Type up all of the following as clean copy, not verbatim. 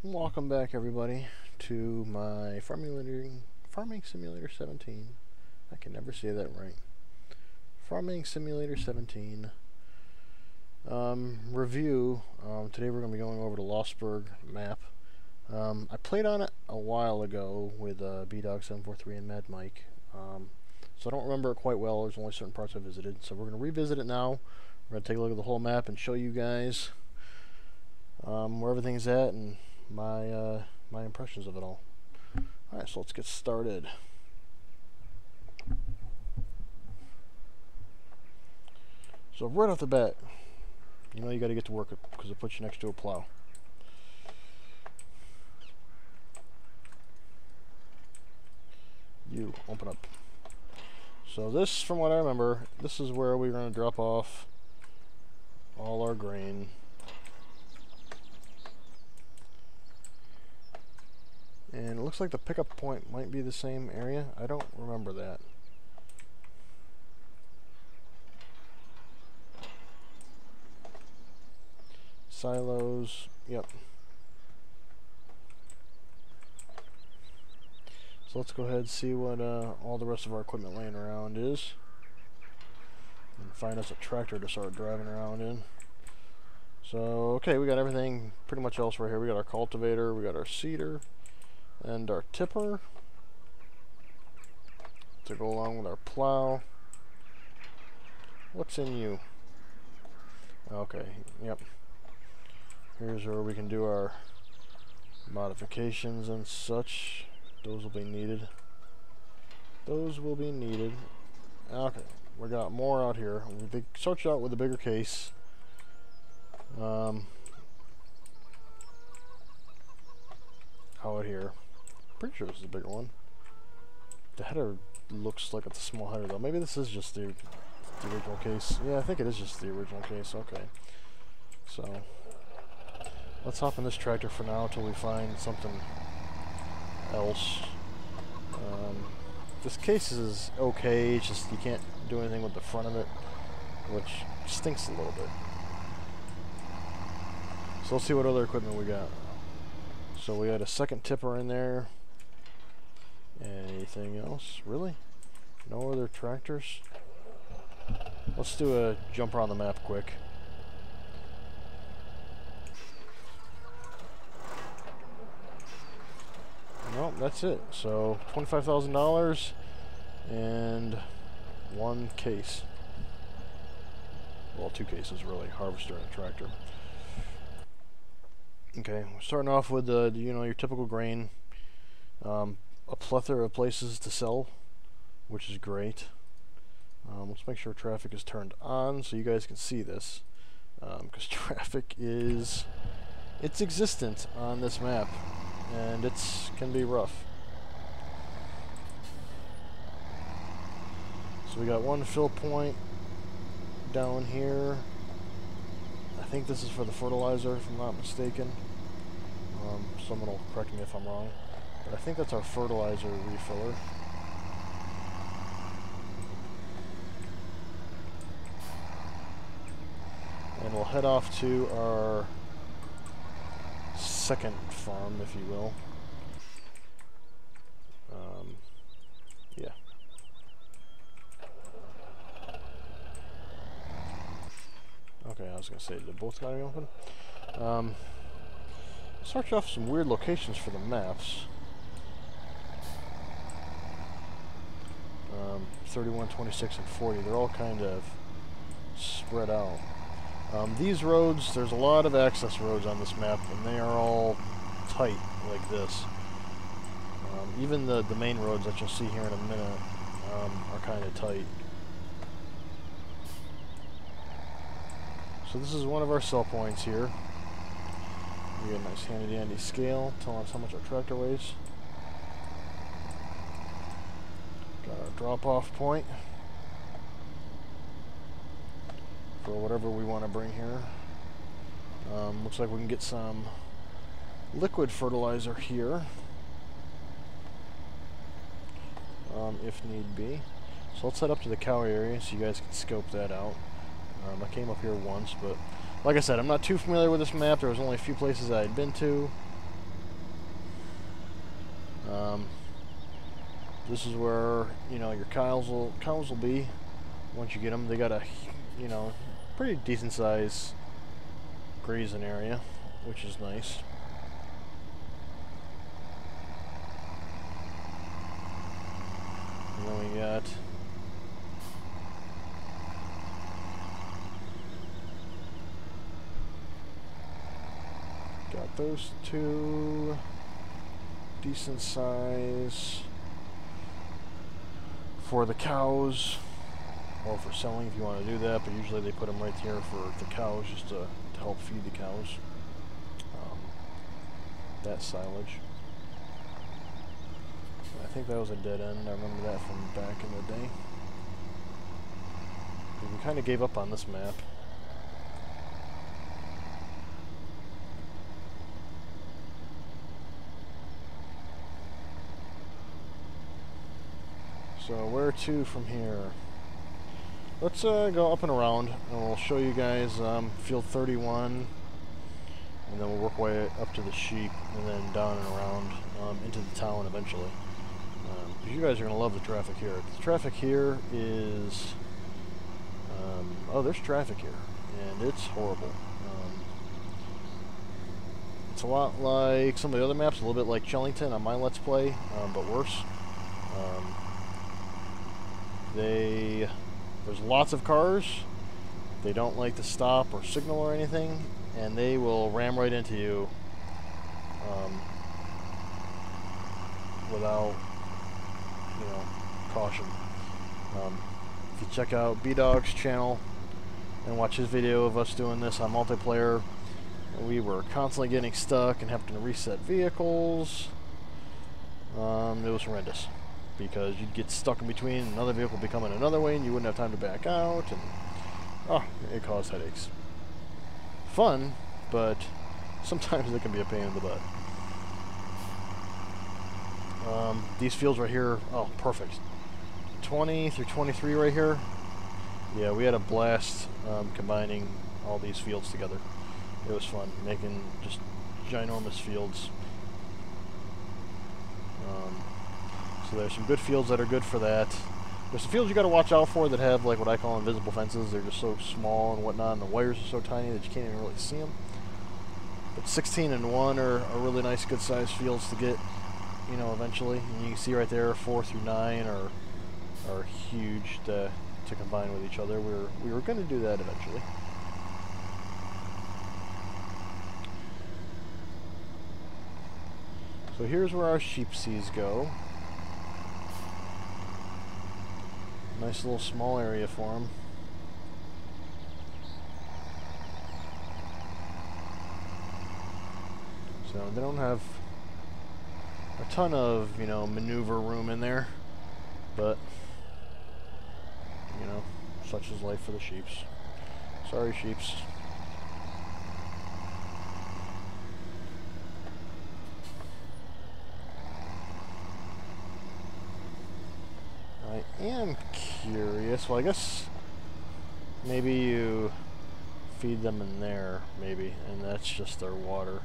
Welcome back, everybody, to my Farming Simulator 17. I can never say that right. Farming Simulator 17 review. Today we're going to be going over the Lossberg map. I played on it a while ago with BDog743 and Mad Mike, so I don't remember it quite well. There's only certain parts I visited, so we're going to revisit it now. We're going to take a look at the whole map and show you guys where everything's at and my impressions of it all. Alright, so let's get started. So right off the bat, you know you got to get to work because it puts you next to a plow. You open up. So this, from what I remember, this is where we're going to drop off all our grain. And it looks like the pickup point might be the same area. I don't remember that. Silos, yep. So let's go ahead and see what all the rest of our equipment laying around is. And find us a tractor to start driving around in. So, okay, we got everything pretty much else right here. We got our cultivator, we got our seeder, and our tipper to go along with our plow. What's in you? Okay, yep. Here's where we can do our modifications and such. Those will be needed. Those will be needed. Okay, we got more out here. We start out with a bigger case. Out here. Pretty sure this is a bigger one. The header looks like it's a small header though. Maybe this is just the original case. Yeah, I think it is just the original case. Okay. So let's hop in this tractor for now until we find something else. This case is okay. It's just you can't do anything with the front of it, which stinks a little bit. So let's see what other equipment we got. So we had a second tipper in there. Anything else? Really? No other tractors? Let's do a jump around the map quick. Nope, that's it. So $25,000 and one case. Well, two cases really. Harvester and a tractor. Okay, we're starting off with your typical grain. A plethora of places to sell, which is great. Let's make sure traffic is turned on so you guys can see this, because traffic it's existent on this map, and can be rough. So we got one fill point down here. I think this is for the fertilizer, if I'm not mistaken. Someone will correct me if I'm wrong. But I think that's our fertilizer refiller. And we'll head off to our second farm, if you will. Yeah. Okay, I was going to say, did both gotta be open? Start off some weird locations for the maps. 31, 26, and 40. They're all kind of spread out. These roads, there's a lot of access roads on this map, and they are all tight like this. Even the main roads that you'll see here in a minute are kind of tight. So this is one of our sell points here. We got a nice handy dandy scale telling us how much our tractor weighs. Got our drop-off point for whatever we want to bring here. Looks like we can get some liquid fertilizer here, if need be. So let's head up to the cow area so you guys can scope that out. I came up here once, but like I said, I'm not too familiar with this map. There was only a few places I had been to. This is where, you know, your cows will be once you get them. They got a, you know, pretty decent size grazing area, which is nice. And then we got those two decent size for the cows, or for selling if you want to do that, but usually they put them right here for the cows, just to help feed the cows. That silage. I think that was a dead end. I remember that from back in the day. We kind of gave up on this map. So where to from here? Let's go up and around, and we'll show you guys field 31, and then we'll work way up to the sheep, and then down and around into the town eventually. You guys are going to love the traffic here. The traffic here is... oh, there's traffic here, and it's horrible. It's a lot like some of the other maps, a little bit like Chellington on my Let's Play, but worse. There's lots of cars. They don't like to stop or signal or anything, and they will ram right into you without, you know, caution. If you check out B-Dog's channel and watch his video of us doing this on multiplayer, we were constantly getting stuck and having to reset vehicles. It was horrendous, because you'd get stuck in between, another vehicle be coming another way, and you wouldn't have time to back out, and it caused headaches. Fun, but sometimes it can be a pain in the butt. These fields right here, oh, perfect. 20 through 23 right here. Yeah, we had a blast combining all these fields together. It was fun, making just ginormous fields. So there's some good fields that are good for that. There's some fields you got to watch out for that have like what I call invisible fences. They're just so small and whatnot, and the wires are so tiny that you can't even really see them. But 16 and 1 are really nice, good sized fields to get, you know, eventually. And you can see right there, 4 through 9 are huge to combine with each other. We were going to do that eventually. So here's where our sheepsies go. Nice little small area for them. So they don't have a ton of, you know, maneuver room in there, but, you know, such is life for the sheeps. Sorry, sheeps. I am curious. Well, I guess maybe you feed them in there, maybe, and that's just their water.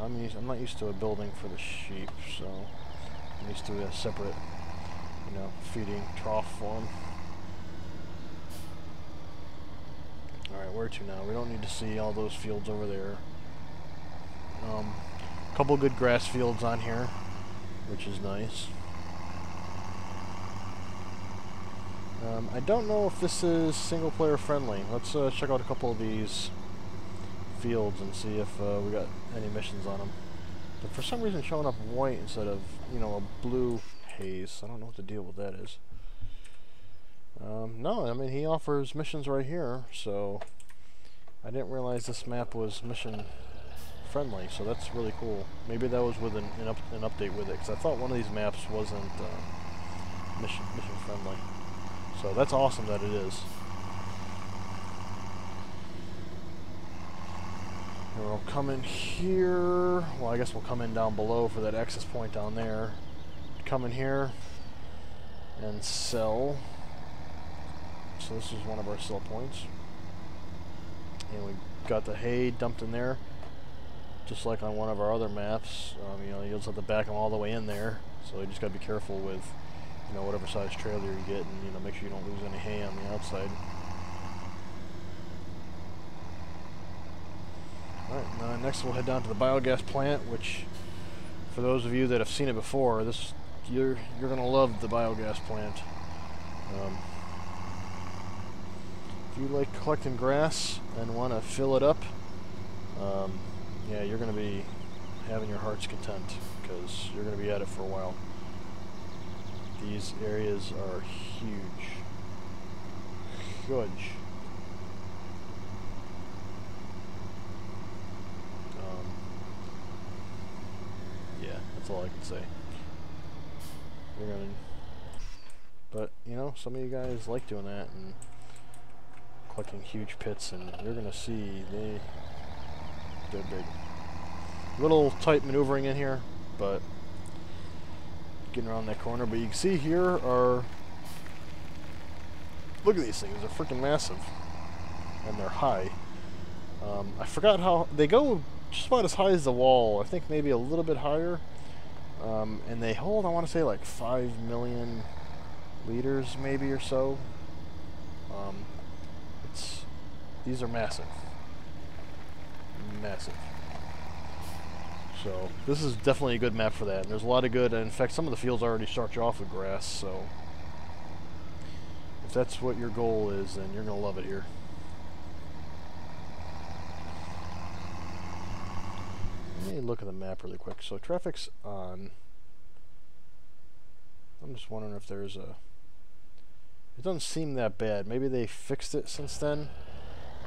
I'm not used to a building for the sheep, so I'm used to a separate, you know, feeding trough for them. Alright, where to now? We don't need to see all those fields over there. A couple good grass fields on here, which is nice. I don't know if this is single player friendly. Let's check out a couple of these fields and see if we got any missions on them. But for some reason showing up white instead of, you know, a blue haze. I don't know what the deal with that is. No, I mean, he offers missions right here, so I didn't realize this map was mission friendly, so that's really cool. Maybe that was with an update with it, because I thought one of these maps wasn't mission friendly. So that's awesome that it is. And we'll come in here. Well, I guess we'll come in down below for that access point down there. Come in here and sell. So this is one of our sell points. And we got the hay dumped in there. just like on one of our other maps. You know, you just have to back them all the way in there, so you just gotta be careful with, you know, whatever size trailer you get, and you know, make sure you don't lose any hay on the outside. Alright, next we'll head down to the biogas plant, which, for those of you that have seen it before, you're gonna love the biogas plant. If you like collecting grass and want to fill it up, yeah, you're gonna be having your heart's content, because you're gonna be at it for a while. These areas are huge. Huge. Yeah, that's all I can say. You're gonna, but you know, some of you guys like doing that and collecting huge pits, and you're gonna see they're big. A little tight maneuvering in here, but getting around that corner. But you can see here are, look at these things, they're freaking massive, and they're high. I forgot how they go, just about as high as the wall. I think maybe a little bit higher. And they hold, I want to say, like 5 million liters maybe or so. These are massive. Massive. So this is definitely a good map for that. And there's a lot of good, and in fact some of the fields already start you off with grass, so if that's what your goal is, then you're going to love it here. Let me look at the map really quick. So traffic's on. I'm just wondering if there's a... It doesn't seem that bad. Maybe they fixed it since then.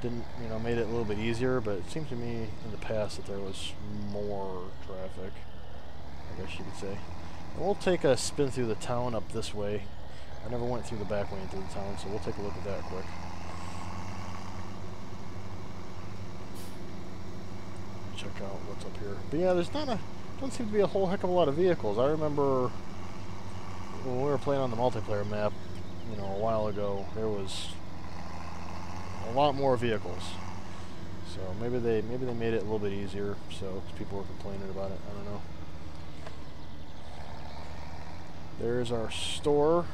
Didn't, you know, made it a little bit easier, but it seemed to me in the past that there was more traffic, I guess you could say. And we'll take a spin through the town up this way. I never went through the back way into the town, so we'll take a look at that quick. Check out what's up here. But yeah, there's not a, doesn't seem to be a whole heck of a lot of vehicles. I remember when we were playing on the multiplayer map, you know, a while ago, there was a lot more vehicles. So maybe they made it a little bit easier, so people were complaining about it. I don't know. There's our store,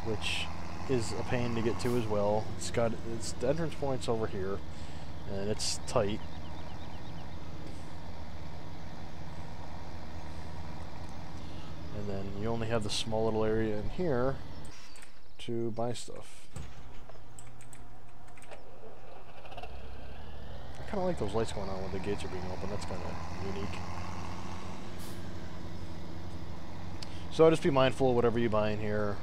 which is a pain to get to as well. It's the entrance point's over here, and it's tight. And then you only have the small little area in here to buy stuff. I kind of like those lights going on when the gates are being opened. That's kind of unique. So just be mindful of whatever you buy in here,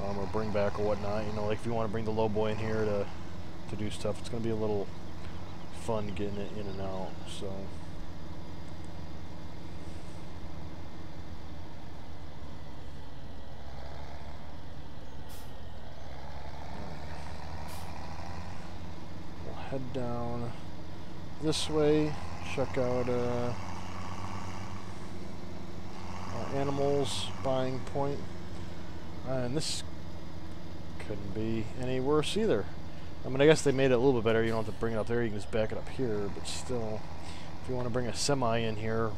or bring back or whatnot. You know, like if you want to bring the low boy in here to do stuff, it's going to be a little fun getting it in and out. So. Head down this way, check out animals buying point, and this couldn't be any worse either. I mean, I guess they made it a little bit better. You don't have to bring it up there, you can just back it up here, but still, if you want to bring a semi in here,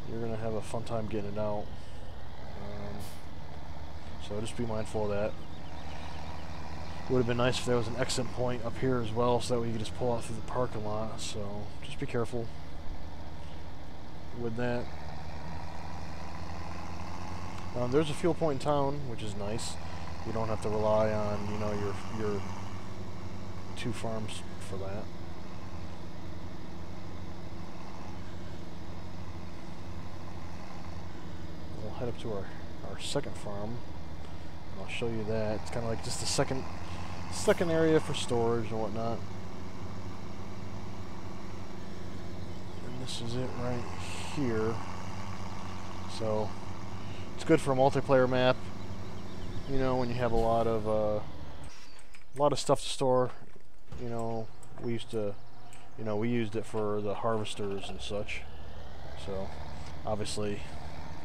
you're going to have a fun time getting it out. So just be mindful of that. Would have been nice if there was an exit point up here as well, so that way you could just pull out through the parking lot. So just be careful with that. There's a fuel point in town, which is nice. You don't have to rely on, you know, your 2 farms for that. We'll head up to our second farm. I'll show you that. It's kind of like just a second area for storage and whatnot. And this is it right here. So it's good for a multiplayer map. You know, when you have a lot of stuff to store. You know, we used it for the harvesters and such. So obviously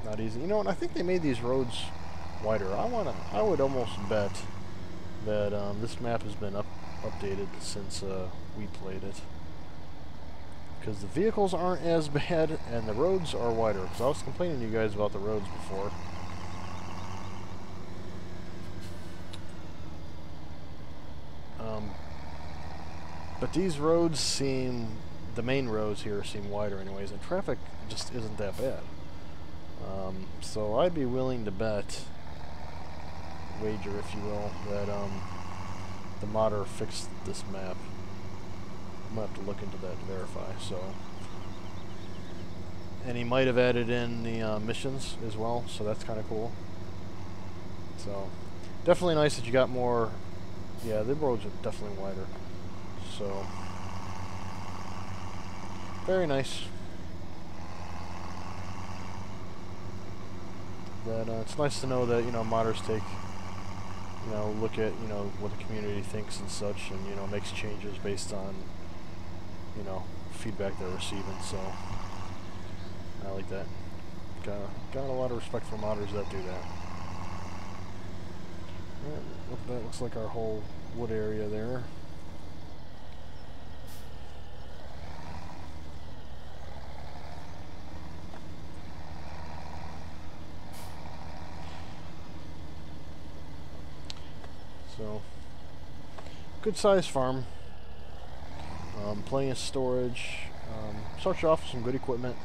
not easy. You know, and I think they made these roads wider. I would almost bet that this map has been updated since we played it. because the vehicles aren't as bad and the roads are wider. Because I was complaining to you guys about the roads before. But these roads seem, the main roads here seem wider anyways, and traffic just isn't that bad. So I'd be willing to bet, wager if you will, that the modder fixed this map. I'm going to have to look into that to verify. So, and he might have added in the missions as well, so that's kind of cool. So definitely nice that you got more. Yeah, the roads are definitely wider. So, very nice. That it's nice to know that, you know, modders take, you know, look at, you know, what the community thinks and such, and, you know, makes changes based on, you know, feedback they're receiving. So I like that. Got a lot of respect for modders that do that. Alright, that looks like our whole wood area there. So, good sized farm. Plenty of storage. Starts you off with some good equipment.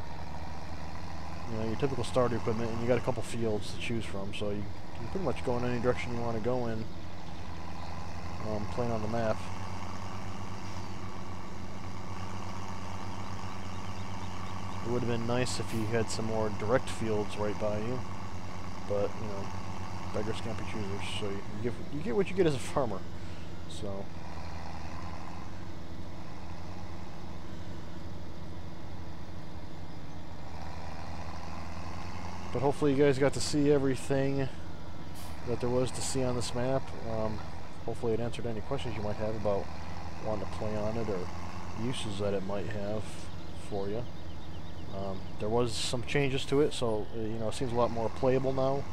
You know, your typical starter equipment, and you got a couple fields to choose from, so you can pretty much go in any direction you want to go in, playing on the map. It would have been nice if you had some more direct fields right by you, but, you know, beggars can't be choosers, so you get what you get as a farmer. So, but hopefully you guys got to see everything that there was to see on this map. Hopefully it answered any questions you might have about wanting to play on it or uses that it might have for you. There was some changes to it, so you know, it seems a lot more playable now,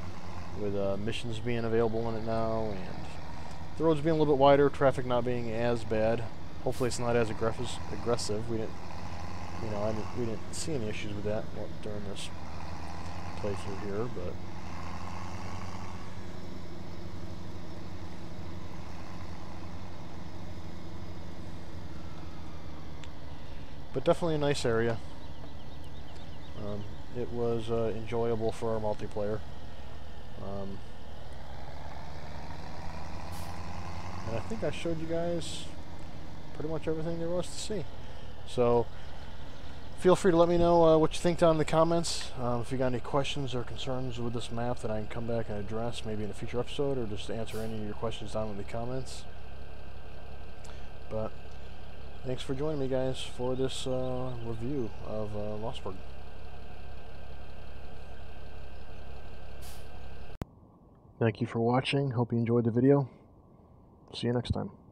with missions being available in it now, and the roads being a little bit wider, traffic not being as bad. Hopefully it's not as aggressive. We didn't, you know, we didn't see any issues with that during this playthrough here, but definitely a nice area. It was enjoyable for our multiplayer. And I think I showed you guys pretty much everything there was to see. So feel free to let me know what you think down in the comments. If you got any questions or concerns with this map that I can come back and address, maybe in a future episode, or just answer any of your questions down in the comments. But thanks for joining me, guys, for this review of Lossberg. Thank you for watching. Hope you enjoyed the video. See you next time.